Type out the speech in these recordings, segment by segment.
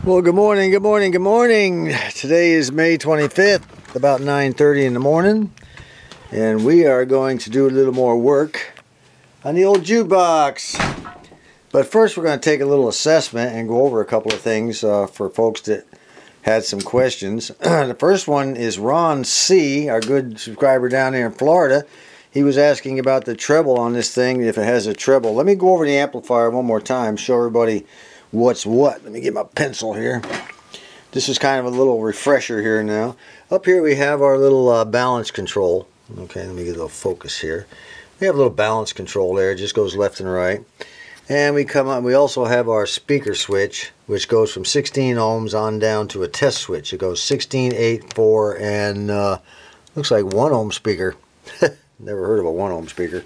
Well, good morning, good morning, good morning. Today is May 25th, about 9:30 in the morning, and we are going to do a little more work on the old jukebox. But first we're going to take a little assessment and go over a couple of things for folks that had some questions. The first one is Ron C., our good subscriber down there in Florida. He was asking about the treble on this thing, if it has a treble. Let me go over the amplifier one more time, show everybody what's what. Let me get my pencil here. This is kind of a little refresher here now. Up here we have our little balance control. Okay, let me get a little focus here. We have a little balance control there. It just goes left and right. And we come up. We also have our speaker switch, which goes from 16 ohms on down to a test switch. It goes 16, 8, 4, and looks like 1 ohm speaker. Never heard of a 1 ohm speaker.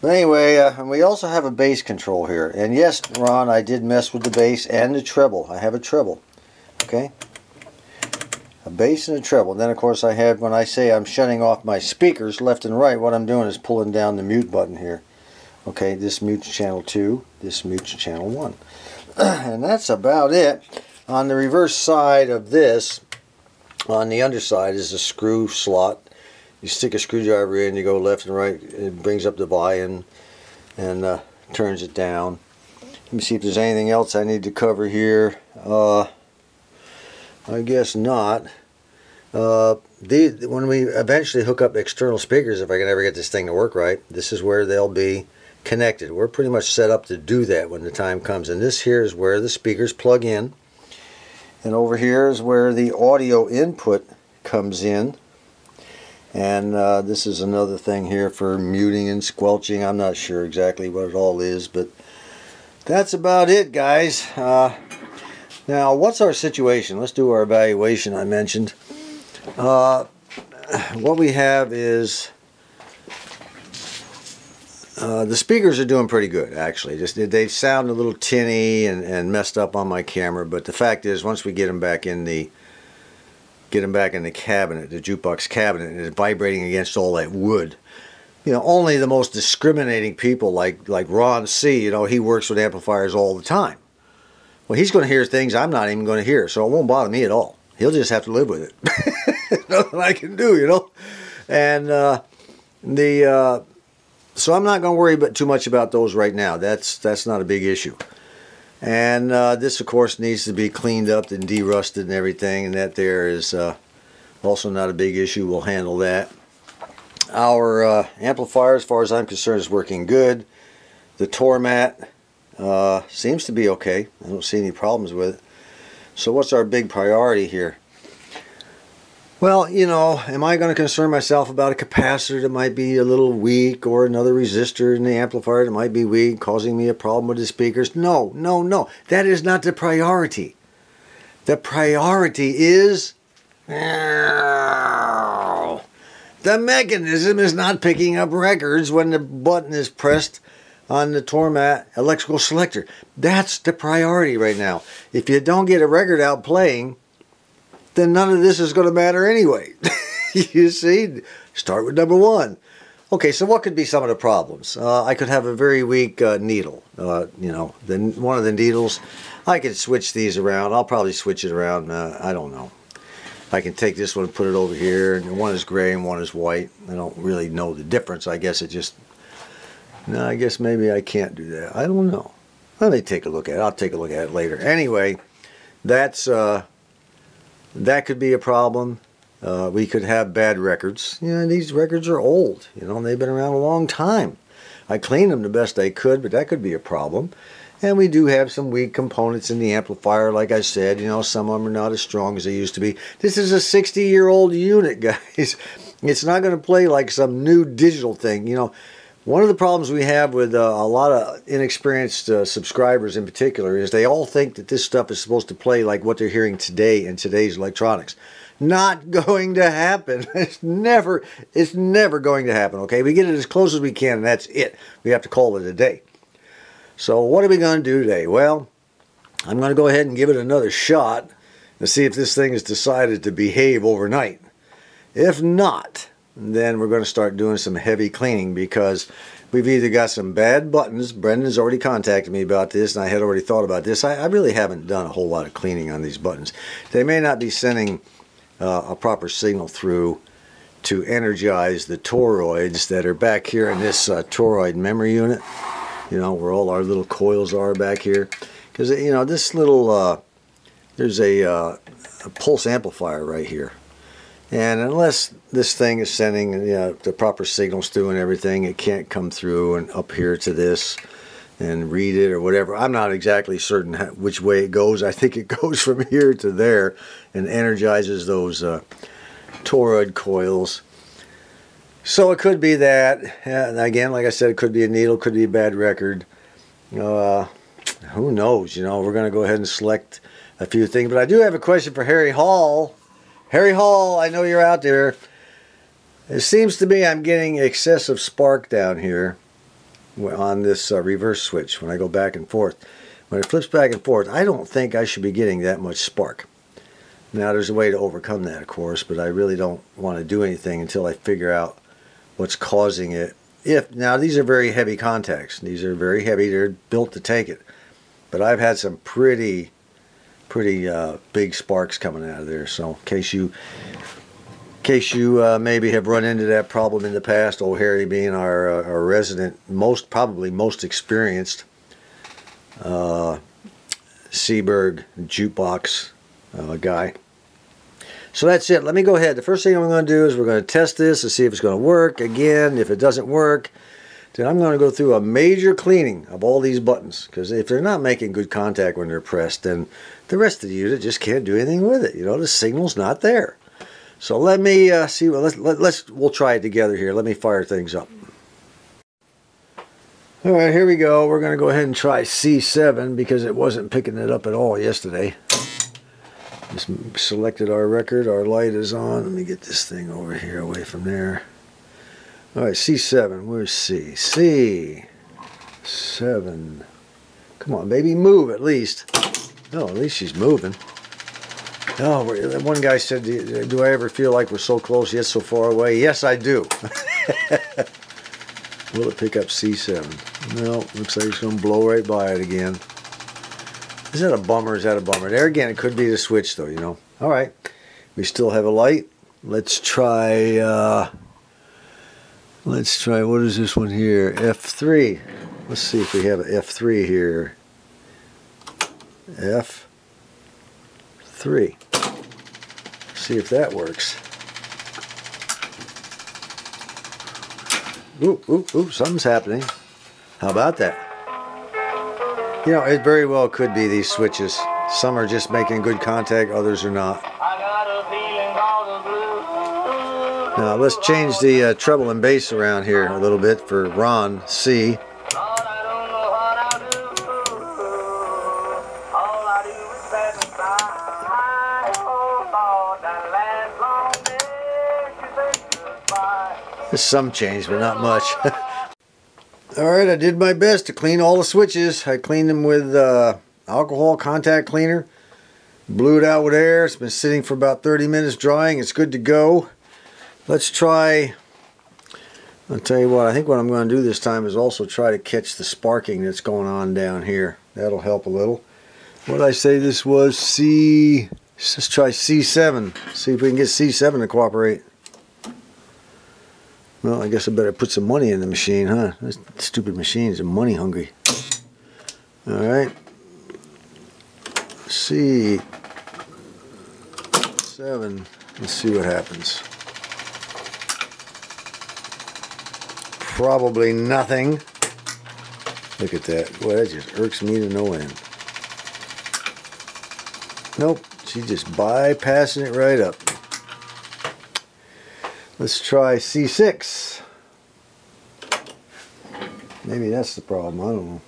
But anyway, and we also have a bass control here. And yes, Ron, I did mess with the bass and the treble. I have a treble. Okay? A bass and a treble. And then, of course, I have, when I say I'm shutting off my speakers left and right, what I'm doing is pulling down the mute button here. Okay, this mutes channel 2, this mutes channel 1. And that's about it. On the reverse side of this, on the underside, is a screw slot. You stick a screwdriver in, you go left and right, it brings up the volume and turns it down. Let me see if there's anything else I need to cover here. I guess not. When we eventually hook up external speakers, if I can ever get this thing to work right, this is where they'll be connected. We're pretty much set up to do that when the time comes. And this here is where the speakers plug in. And over here is where the audio input comes in. And this is another thing here for muting and squelching. I'm not sure exactly what it all is, but that's about it, guys. Now, what's our situation? Let's do our evaluation I mentioned. What we have is the speakers are doing pretty good, actually. Just they sound a little tinny and messed up on my camera, but the fact is, once we get them back in the cabinet, the jukebox cabinet, and it's vibrating against all that wood. You know, only the most discriminating people like Ron C., you know, he works with amplifiers all the time. Well, he's going to hear things I'm not even going to hear, so it won't bother me at all. He'll just have to live with it. Nothing I can do, you know. And so I'm not going to worry too much about those right now. That's not a big issue. And this, of course, needs to be cleaned up and derusted and everything, and that there is also not a big issue. We'll handle that. Our amplifier, as far as I'm concerned, is working good. The Tormat seems to be okay. I don't see any problems with it. So what's our big priority here? Well, you know, am I going to concern myself about a capacitor that might be a little weak, or another resistor in the amplifier that might be weak, causing me a problem with the speakers? No, no, no. That is not the priority. The priority is the mechanism is not picking up records when the button is pressed on the Tormat electrical selector. That's the priority right now. If you don't get a record out playing, then none of this is going to matter anyway. You see? Start with number 1. Okay, so what could be some of the problems? I could have a very weak needle. You know, one of the needles, I could switch these around. I'll probably switch it around. I don't know. I can take this one and put it over here, and one is gray and one is white. I don't really know the difference. I guess it just... No, I guess maybe I can't do that. I don't know. Let me take a look at it. I'll take a look at it later. Anyway, that's... that could be a problem. We could have bad records. You know, these records are old. You know, they've been around a long time. I cleaned them the best I could, but that could be a problem. And we do have some weak components in the amplifier, like I said. You know, some of them are not as strong as they used to be. This is a 60-year-old unit, guys. It's not going to play like some new digital thing. You know, one of the problems we have with a lot of inexperienced subscribers in particular is they all think that this stuff is supposed to play like what they're hearing today in today's electronics. Not going to happen. It's never going to happen, okay? We get it as close as we can, and that's it. We have to call it a day. So what are we going to do today? Well, I'm going to go ahead and give it another shot and see if this thing has decided to behave overnight. If not, then we're going to start doing some heavy cleaning, because we've either got some bad buttons. Brendan's already contacted me about this, and I had already thought about this. I really haven't done a whole lot of cleaning on these buttons. They may not be sending a proper signal through to energize the toroids that are back here in this toroid memory unit. You know, where all our little coils are back here. Because, you know, this little, there's a pulse amplifier right here. And unless this thing is sending, you know, the proper signals through and everything, it can't come through and up here to this and read it or whatever. I'm not exactly certain which way it goes. I think it goes from here to there and energizes those toroid coils. So it could be that. And again, like I said, it could be a needle, could be a bad record. Who knows? You know, we're going to go ahead and select a few things. But I do have a question for Harry Hall. Harry Hall, I know you're out there. It seems to me I'm getting excessive spark down here on this reverse switch when I go back and forth. When it flips back and forth, I don't think I should be getting that much spark. Now, there's a way to overcome that, of course, but I really don't want to do anything until I figure out what's causing it. Now, these are very heavy contacts. These are very heavy. They're built to take it. But I've had some pretty big sparks coming out of there. So in case you maybe have run into that problem in the past, old Harry being our resident, probably most experienced Seeburg Jukebox guy. So that's it. Let me go ahead. The first thing I'm going to do is we're going to test this to see if it's going to work. Again, if it doesn't work, then I'm going to go through a major cleaning of all these buttons. Because if they're not making good contact when they're pressed, then the rest of the unit just can't do anything with it. You know, the signal's not there. So let me see. We'll try it together here. Let me fire things up. All right, here we go. We're going to go ahead and try C7 because it wasn't picking it up at all yesterday. Just selected our record. Our light is on. Let me get this thing over here away from there. All right, C7. Where's C? C7. Come on, baby. Move at least. Oh, at least she's moving. Oh, one guy said, do I ever feel like we're so close yet so far away? Yes, I do. Will it pick up C7? No, looks like it's going to blow right by it again. Is that a bummer? Is that a bummer? There again, it could be the switch, though, you know. All right. We still have a light. Let's try, what is this one here? F3. Let's see if we have an F3 here. F3. See if that works. Ooh, something's happening. How about that? You know, it very well could be these switches. Some are just making good contact, others are not. Now let's change the treble and bass around here a little bit for Ron C. There's some change, but not much. Alright, I did my best to clean all the switches. I cleaned them with alcohol contact cleaner. Blew it out with air. It's been sitting for about 30 minutes drying. It's good to go. Let's try, I'll tell you what, I think what I'm going to do this time is also try to catch the sparking that's going on down here. That'll help a little. What did I say this was? C, let's try C7. See if we can get C7 to cooperate. Well, I guess I better put some money in the machine, huh? Those stupid machines are money hungry. Alright. C7. Let's see what happens. Probably nothing. Look at that. Boy, that just irks me to no end. Nope. She's just bypassing it right up. Let's try C6. Maybe that's the problem. I don't know.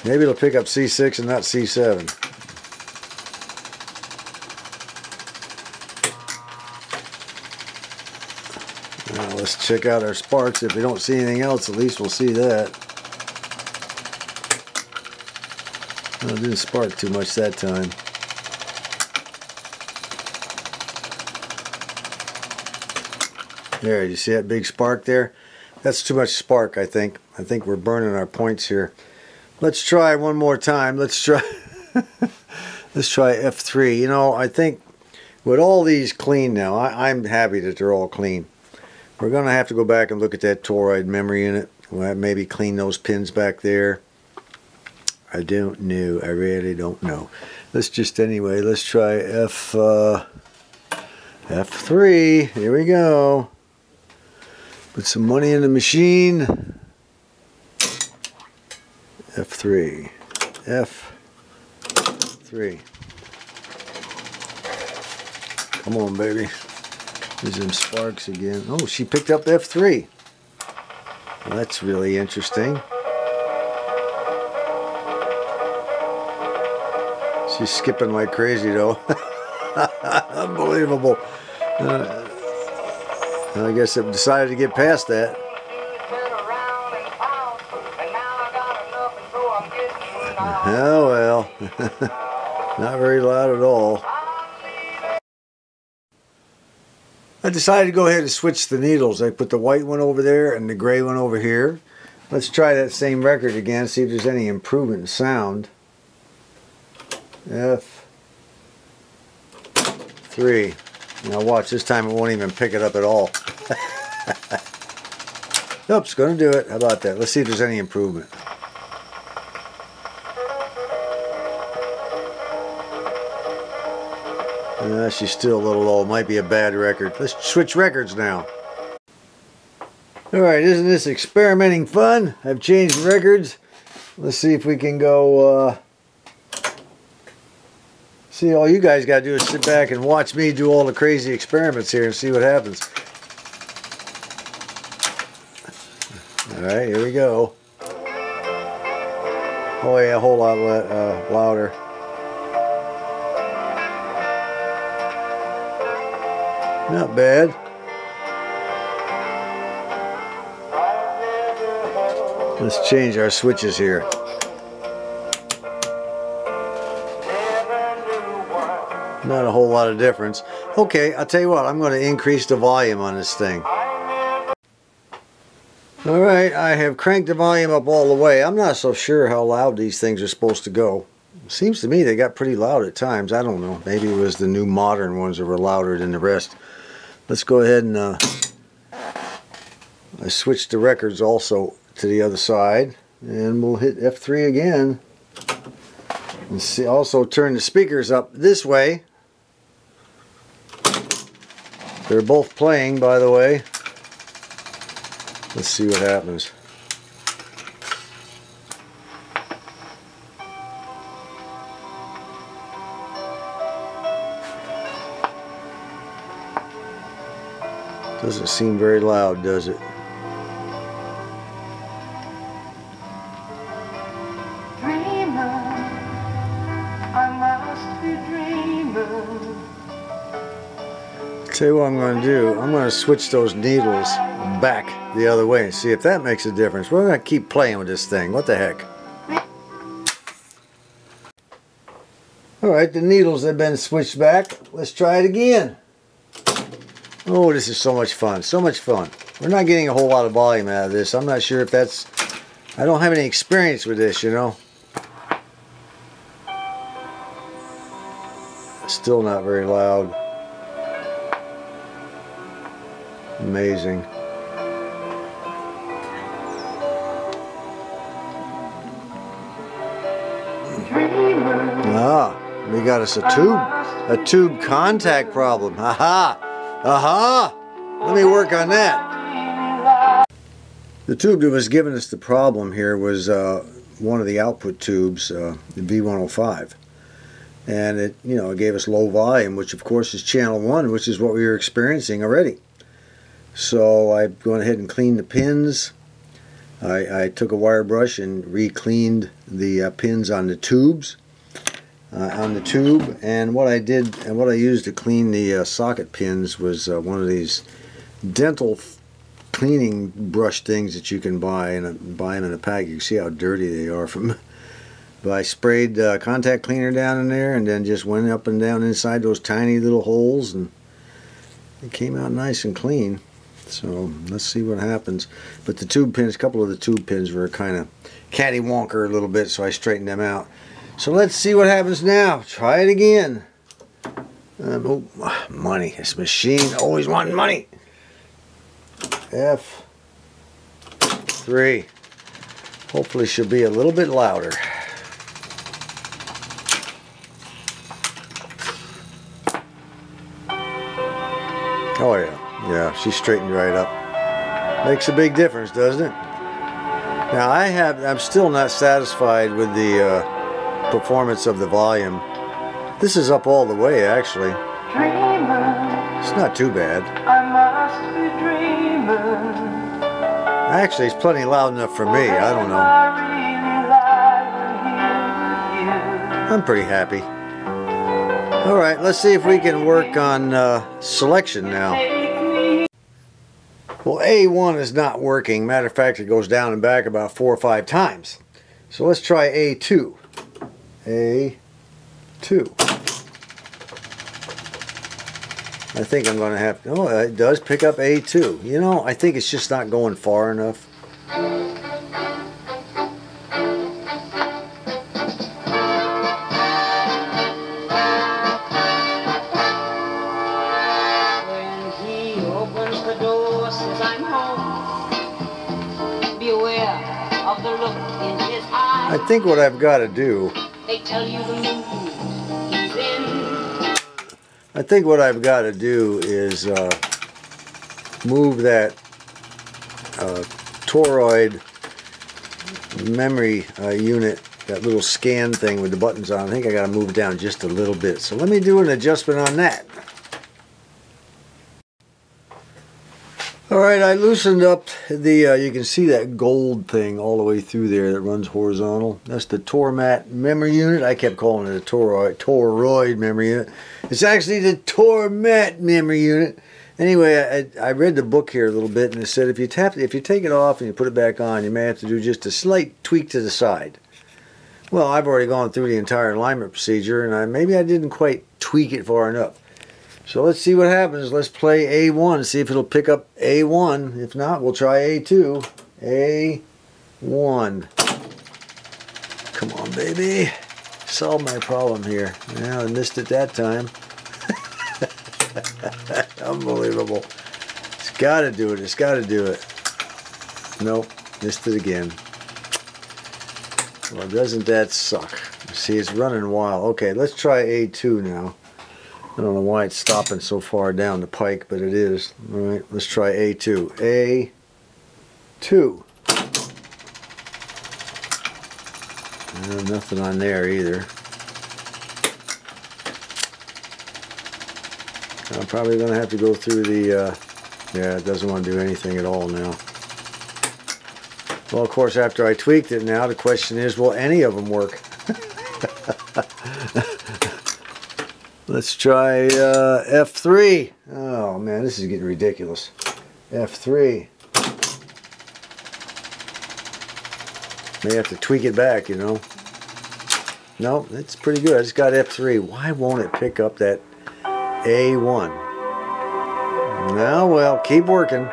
Maybe it'll pick up C6 and not C7. Now let's check out our sparks. If we don't see anything else, at least we'll see that. Well, it didn't spark too much that time. There, you see that big spark there? That's too much spark, I think. I think we're burning our points here. Let's try one more time. Let's try let's try F3. You know, I think with all these clean now, I'm happy that they're all clean. We're going to have to go back and look at that toroid memory unit. We'll maybe clean those pins back there. I don't know. I really don't know. Let's just, anyway, let's try F3. Here we go. Put some money in the machine. F3. F3. Come on, baby. There's them sparks again. Oh, she picked up F3. Well, that's really interesting. She's skipping like crazy, though. Unbelievable. I guess I've decided to get past that. Oh well. Not very loud at all. I decided to go ahead and switch the needles. I put the white one over there and the gray one over here. Let's try that same record again, see if there's any improvement in sound. F3. Now watch, this time it won't even pick it up at all. Oops, gonna do it. How about that? Let's see if there's any improvement. She's still a little low. Might be a bad record. Let's switch records now. Alright, isn't this experimenting fun? I've changed records. Let's see if we can go... See, all you guys got to do is sit back and watch me do all the crazy experiments here and see what happens. Alright, here we go. Oh yeah, a whole lot louder. Not bad. Let's change our switches here. Not a whole lot of difference. Okay, I'll tell you what, I'm going to increase the volume on this thing. Alright, I have cranked the volume up all the way. I'm not so sure how loud these things are supposed to go. Seems to me they got pretty loud at times. I don't know. Maybe it was the new modern ones that were louder than the rest. Let's go ahead and I switched the records also to the other side. And we'll hit F3 again. And see, also turn the speakers up this way. They're both playing, by the way. Let's see what happens. Doesn't seem very loud, does it? Dreamer, I must be dreaming. Tell you what I'm going to do. I'm going to switch those needles back the other way and see if that makes a difference. We're going to keep playing with this thing. What the heck? Alright, the needles have been switched back. Let's try it again. Oh, this is so much fun. So much fun. We're not getting a whole lot of volume out of this. I'm not sure if that's... I don't have any experience with this, you know. Still not very loud. Amazing. Ah, we got us a tube contact problem. Aha! Aha! Let me work on that. The tube that was giving us the problem here was one of the output tubes, the V105. And it, you know, it gave us low volume, which of course is channel 1, which is what we were experiencing already. So I went ahead and cleaned the pins. I took a wire brush and re-cleaned the pins on the tubes, and what I did and what I used to clean the socket pins was one of these dental cleaning brush things that you can buy and buy them in a pack. You can see how dirty they are from. But I sprayed contact cleaner down in there and then just went up and down inside those tiny little holes, and it came out nice and clean. So let's see what happens. But the tube pins, a couple of the tube pins were kind of catty-wonker a little bit, so I straightened them out. So let's see what happens now. Try it again. Oh, money. This machine always wanting money. F3. Hopefully she'll be a little bit louder. Oh yeah. Yeah, she straightened right up. Makes a big difference, doesn't it? Now I'm still not satisfied with the performance of the volume. This is up all the way, actually. It's not too bad. Actually, it's plenty loud enough for me. I don't know. I'm pretty happy. Alright, let's see if we can work on selection now. Well, A1 is not working. Matter of fact, it goes down and back about 4 or 5 times. So let's try A2. A2. I think I'm going to have to... Oh, it does pick up A2. You know, I think it's just not going far enough. I think what I've got to do... I think what I've got to do is move that toroid memory unit, that little scan thing with the buttons on. I think I got to move it down just a little bit. So let me do an adjustment on that. Alright, I loosened up the, you can see that gold thing all the way through there that runs horizontal. That's the Tormat memory unit. I kept calling it a toroid memory unit. It's actually the Tormat memory unit. Anyway, I read the book here a little bit, and it said if you take it off and you put it back on, you may have to do just a slight tweak to the side. Well, I've already gone through the entire alignment procedure, and maybe I didn't quite tweak it far enough. So let's see what happens. Let's play A1, see if it'll pick up A1. If not, we'll try A2. A1. Come on, baby. Solve my problem here. Yeah, I missed it that time. Unbelievable. It's got to do it. It's got to do it. Nope. Missed it again. Well, doesn't that suck? See, it's running wild. Okay, let's try A2 now. I don't know why it's stopping so far down the pike, but it is. Alright, let's try A2. A2. Nothing on there either. I'm probably going to have to go through the... yeah, it doesn't want to do anything at all now. Well, of course, after I tweaked it now, the question is, will any of them work? Let's try F3. Oh man, this is getting ridiculous. F3. May have to tweak it back, you know. No, it's pretty good. I just got F3. Why won't it pick up that A1? Now, well, keep working.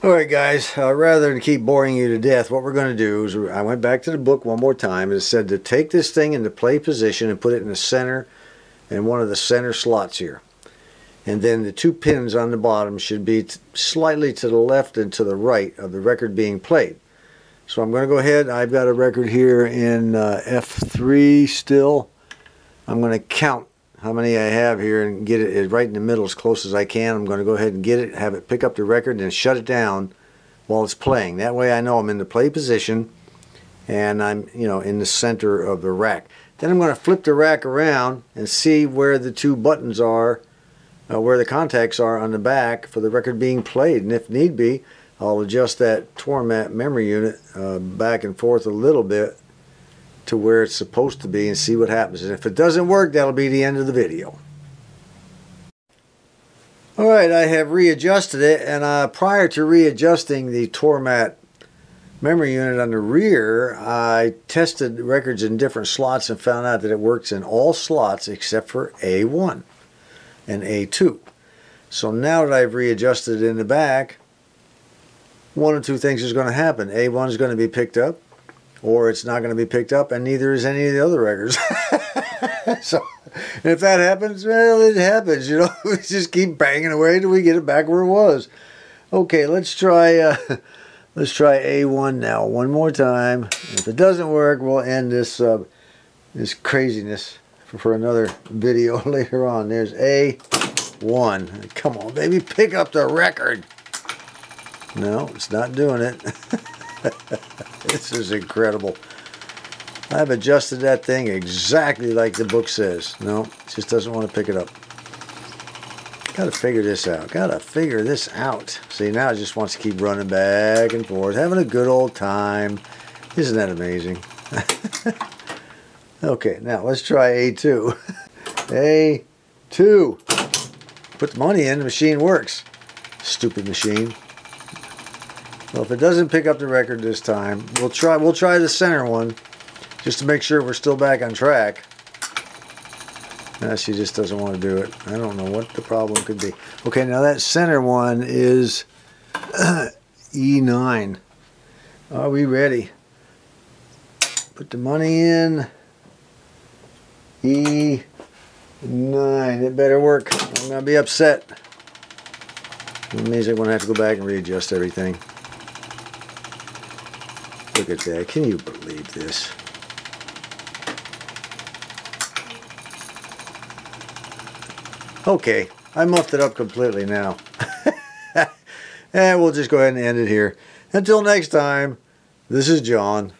Alright guys, rather than keep boring you to death, what we're going to do is, I went back to the book one more time. It said to take this thing into play position and put it in the center, in one of the center slots here. And then the 2 pins on the bottom should be slightly to the left and to the right of the record being played. So I'm going to go ahead. I've got a record here in F3 still. I'm going to count how many I have here and get it right in the middle as close as I can. I'm going to go ahead and get it, have it pick up the record and shut it down while it's playing. That way I know I'm in the play position and I'm, you know, in the center of the rack. Then I'm going to flip the rack around and see where the 2 buttons are, where the contacts are on the back for the record being played. And if need be, I'll adjust that Tormat memory unit back and forth a little bit to where it's supposed to be and see what happens. And if it doesn't work, that'll be the end of the video. Alright, I have readjusted it, and prior to readjusting the Tormat memory unit on the rear, I tested records in different slots and found out that it works in all slots except for A1 and A2. So now that I've readjusted it in the back, one of two things is going to happen. A1 is going to be picked up, or it's not going to be picked up, and neither is any of the other records. So, and if that happens, well, it happens. You know, we just keep banging away till we get it back where it was. Okay, let's try A1 now one more time. If it doesn't work, we'll end this this craziness for another video later on. There's A1. Come on, baby, pick up the record. No, it's not doing it. This is incredible. I've adjusted that thing exactly like the book says. No, it just doesn't want to pick it up. Gotta figure this out. Gotta figure this out. See, now it just wants to keep running back and forth, having a good old time. Isn't that amazing? Okay, now let's try A2. A2. Put the money in, the machine works. Stupid machine. Well, if it doesn't pick up the record this time, we'll try the center one, just to make sure we're still back on track. Now she just doesn't want to do it. I don't know what the problem could be. Okay, now that center one is E9. Are we ready? Put the money in. E9. It better work. I'm going to be upset. It means I'm going to have to go back and readjust everything. Look at that. Can you believe this? Okay, I muffed it up completely now. And we'll just go ahead and end it here. Until next time, this is John.